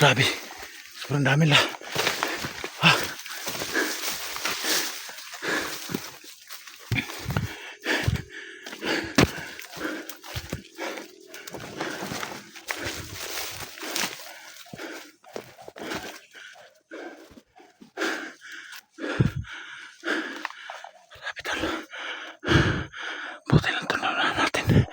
Grabe, sobrang dami la. Grabe tol. Buti lang tunaw na natin.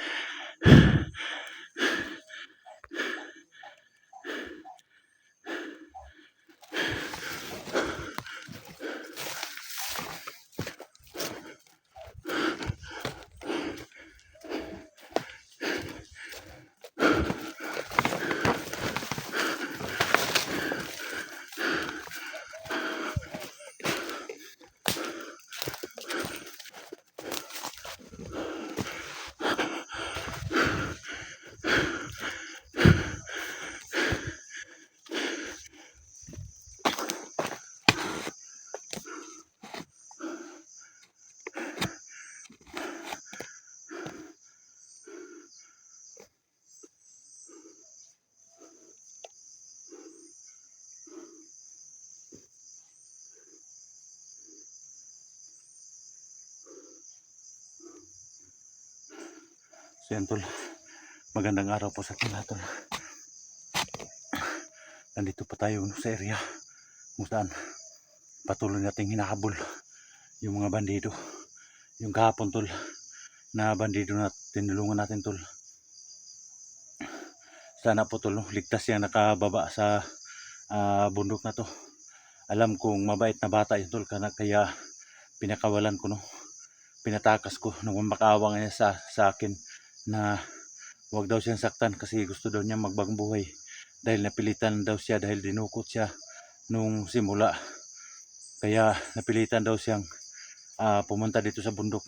So yan tol, magandang araw po sa ating lahat tol. Nandito pa tayo sa area kung saan patuloy nating hinahabol yung mga bandido. Yung kahapon tol na bandido na tinulungan natin tol. Sana po tol, ligtas yan nakababa sa bundok na to. Alam kong mabait na bata yun tol, kaya pinakawalan ko no. Pinatakas ko nung makaawa niya sa akin na wag daw siyang saktan kasi gusto daw niya magbagong buhay. Dahil napilitan daw siya dahil dinukot siya nung simula. Kaya napilitan daw siyang pumunta dito sa bundok.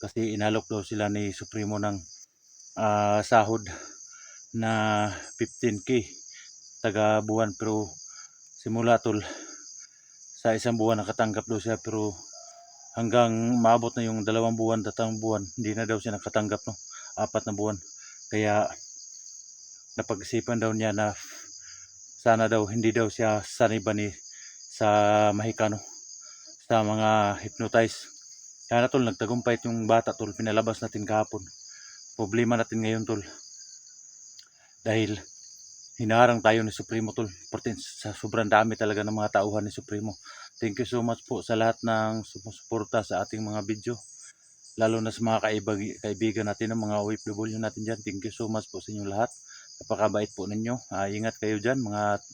Kasi inalok daw sila ni Supremo ng sahod na 15K taga buwan. Pero simula tol, sa isang buwan nakatanggap daw siya, pero hanggang maabot na yung 2 buwan, 3 buwan, hindi na daw siya nakatanggap no. 4 na buwan. Kaya napag-isipan daw niya na sana daw hindi daw siya sanibani sa mahikano, sa mga hypnotize. Kaya na tol, nagtagumpay yung bata tol, pinalabas natin kahapon. Problema natin ngayon tol, dahil hinaharang tayo ni Supremo tol, sa sobrang dami talaga ng mga tauhan ni Supremo. Thank you so much po sa lahat ng sumusuporta sa ating mga video, lalo na sa mga kaibigan natin, ng mga OFW natin dyan. Thank you so much po sa inyo lahat. Napakabait po ninyo. Ingat kayo dyan mga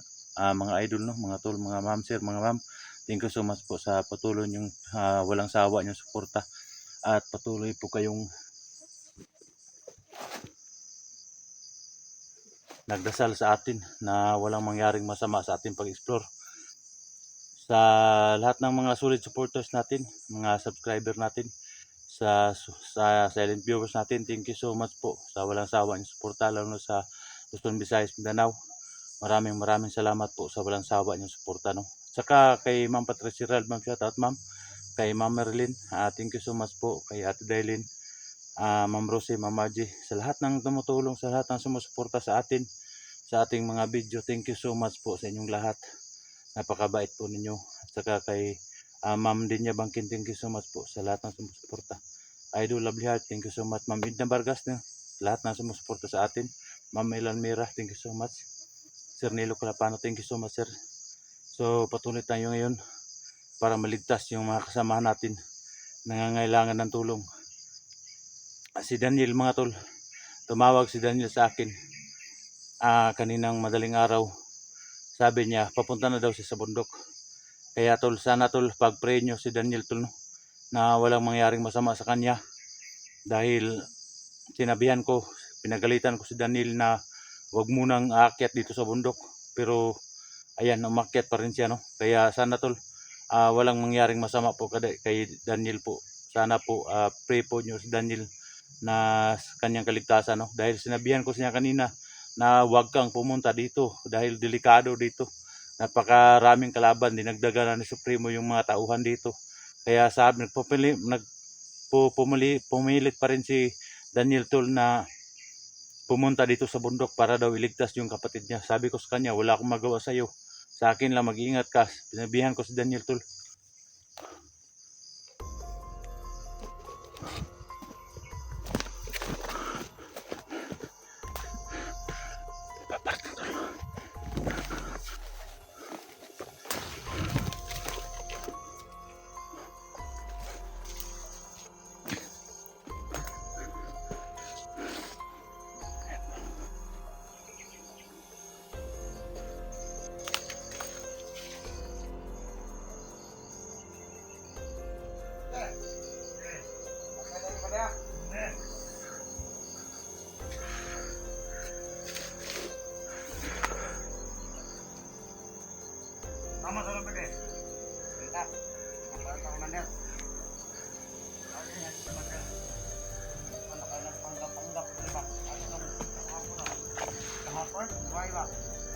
idol no, mga tol, mga ma'am sir, mga ma'am. Thank you so much po sa patuloy nyong walang sawa nyong suporta, at patuloy po kayong nagdasal sa atin na walang mangyaring masama sa ating pag-explore. Sa lahat ng mga solid supporters natin, mga subscriber natin, sa silent viewers natin, thank you so much po sa walang sawa nyong suporta, lalo na sa Luzon, Visayas, Mindanao. Maraming salamat po sa walang sawa nyong suporta no. Saka kay Ma'am Patricia Rald, ma'am, shout out ma'am. Kay Ma'am Marilyn, thank you so much po. Kay Ate Dailin, Ma'am Rosie, Ma'am Margie, sa lahat ng tumutulong, sa lahat ng sumusuporta sa atin, sa ating mga video, thank you so much po sa inyong lahat. Napakabait po ninyo. At saka kay Ma'am Dinya Bangkin, thank you so much po sa lahat ng sumusuporta. Idol Lovely Heart, thank you so much. Ma'am Edna Vargas, lahat ng sumusuporta sa atin. Ma'am Elan Mira, thank you so much. Sir Nilo Calapano, thank you so much sir. So patuloy tayo ngayon para maligtas yung mga kasama natin nangangailangan ng tulong. Si Daniel mga tol, tumawag si Daniel sa akin kaninang madaling araw. Sabi niya papunta na daw siya sa bundok, Kaya tol, sana tol, pag-pray nyo si Daniel tol, no, na walang mangyaring masama sa kanya. Dahil sinabihan ko, pinagalitan ko si Daniel na wag munang aakyat dito sa bundok. Pero ayan, umakyat pa rin siya, no. Kaya sana tol, walang mangyaring masama po kay Daniel po. Sana po pray po nyo si Daniel na kanyang kaligtasan, no. Dahil sinabihan ko siya kanina na wag kang pumunta dito dahil delikado dito. Napakaraming kalaban, dinagdagan na ni Supremo yung mga tauhan dito. Kaya sabi, pumilit pa rin si Daniel tol na pumunta dito sa bundok para daw iligtas yung kapatid niya. Sabi ko sa kanya, wala akong magawa sa iyo. Sa akin lang, mag-ingat ka. Sinabihan ko si Daniel tol. Tama sa lubid eh. Kita. Ang komander. Ay, yan si komander. Ano kayo nagpanggap-panggap, di ba? Ano nang kahapon na? Kahapon? Buhay ba?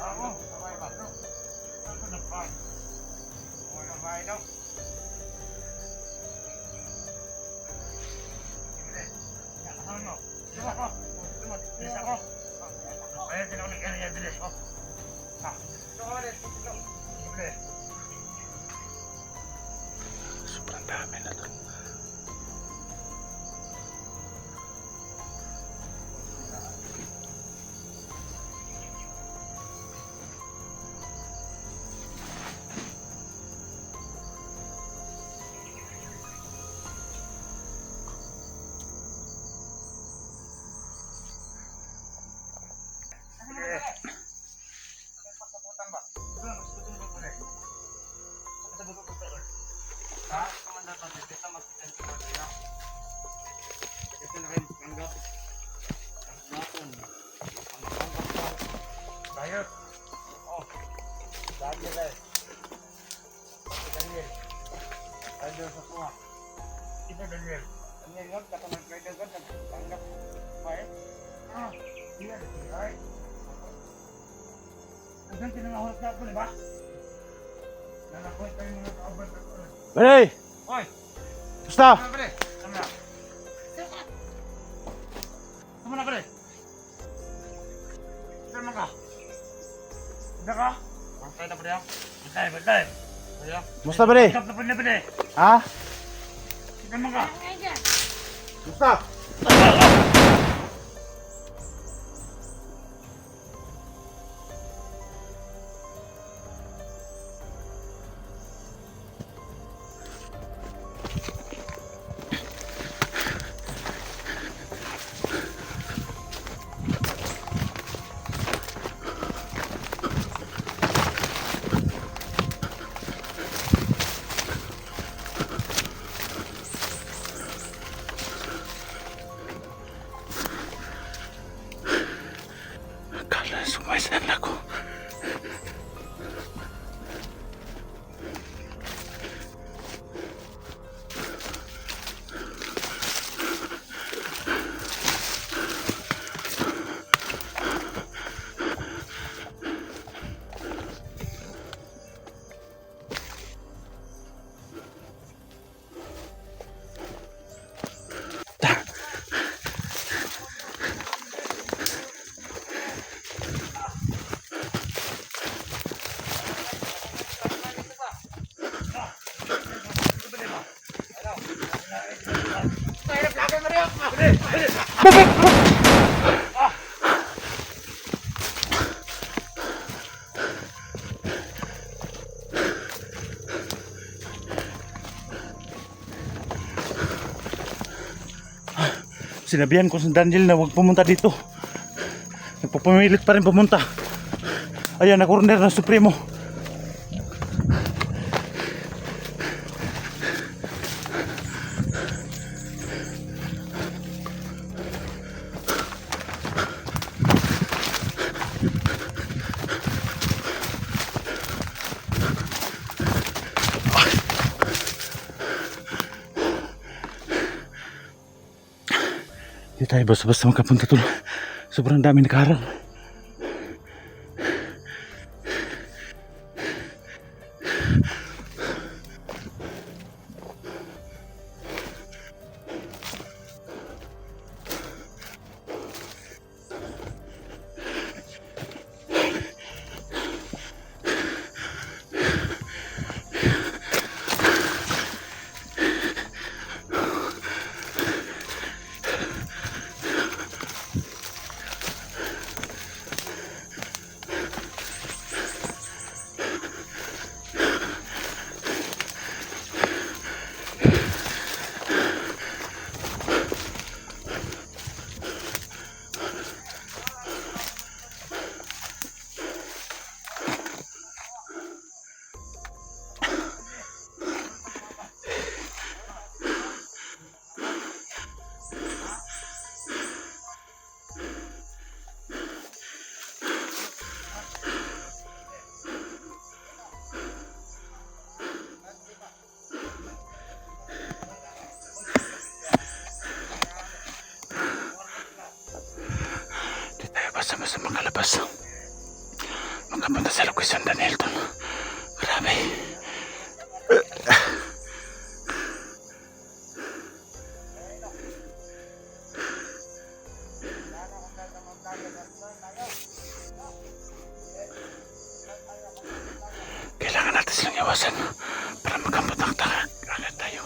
Oo, buhay ba? Ano nagpang? Buhay ng bahay daw. Sige, yan, kasama mo. Diba ko? Bilis ako. Ayun, tinawag ka niya, bilis ko. Ito ka ulit, ito. Sobrang dami na to. Bayot. Oh. Daniel eh. Daniel. Daniel sa kuha. Ito Daniel. Daniel yun, katamang kayo doon, nagpanggap. Bayot. Iya. Ay. Hanggang tinangahulat na ako, di ba? Nanakoy tayo mga kaabad na ko. Bale! Hoy! Basta! Tama na, pre! Tama na! Tama na, pre! Tama ka! Tama ka! Bantay na, pre! Bantay! Bantay! Musta bale? Tama na, pre! Pre! Ha? Tama ka! Musta? Kala sumasan ako. Sinabihan ko sa Daniel na huwag pumunta dito. Nagpapamilit pa rin pumunta. Ayan, na-corner na Supremo. tayo basta-basta makapunta tol. Sobrang dami nakaharang. Di tayo basta-basta makalabas. Makapunta sa Luquisan Daniel tol. Grabe. Kailangan natin silang iwasan para makapunta agad tayo.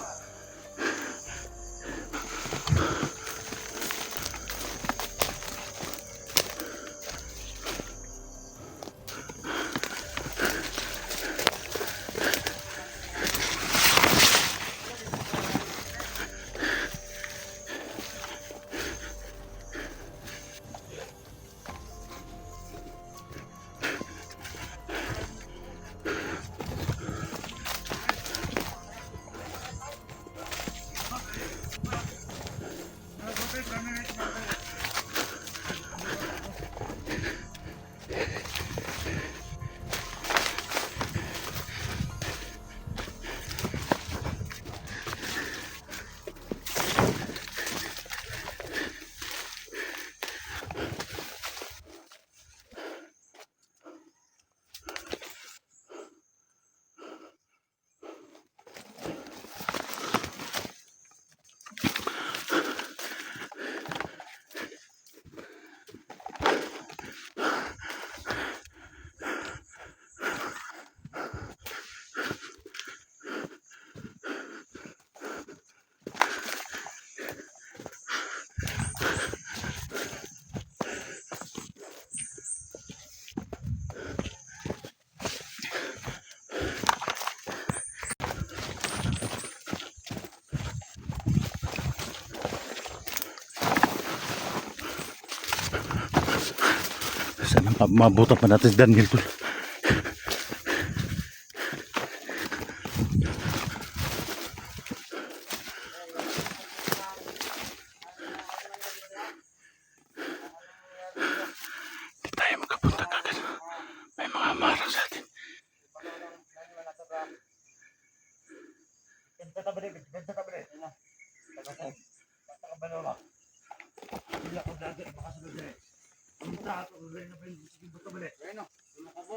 Sana mabutan pa natin si Daniel tol. Di tayo makapunta kagad. May mga marang sa atin. Benta ka balik. Benta ka balik. Basta ka balik. Hindi ako dagay. Makasunod rin. Benta ako rin na balik. Sige, basta balik. Ayun o.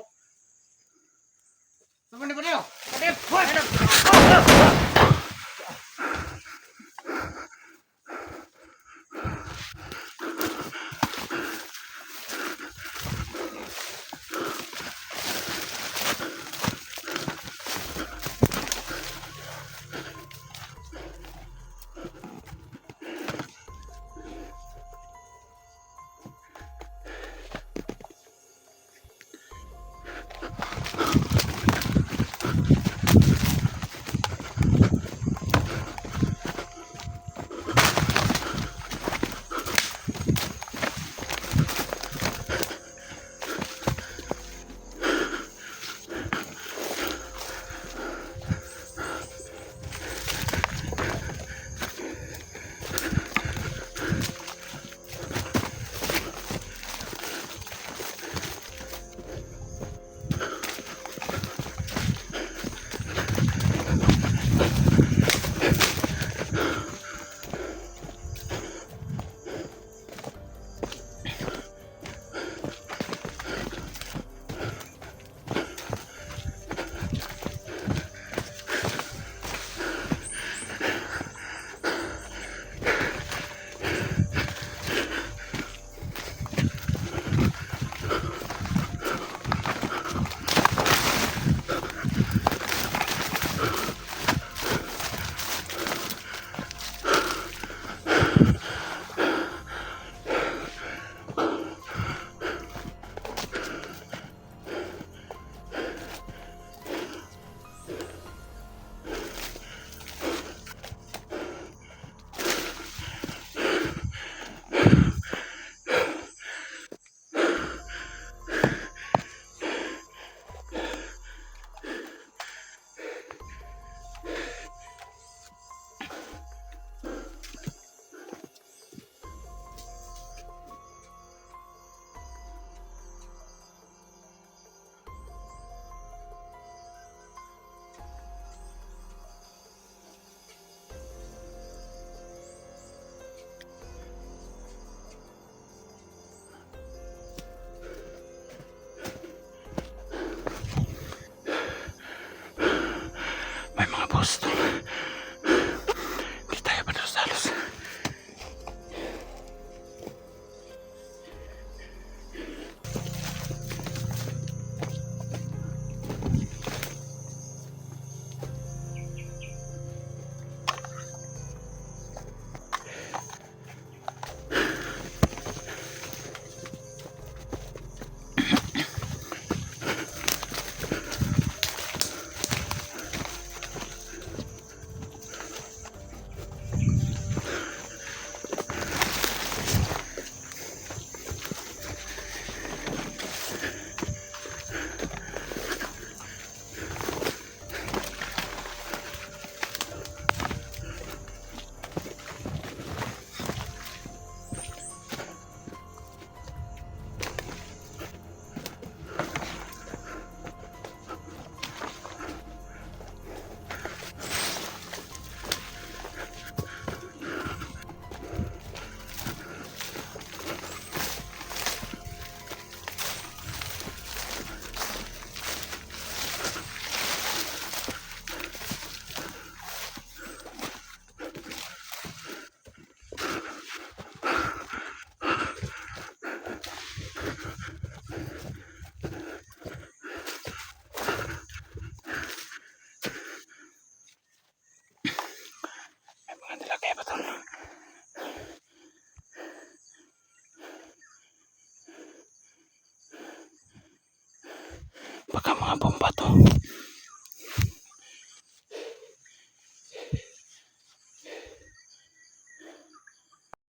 mga bomba to.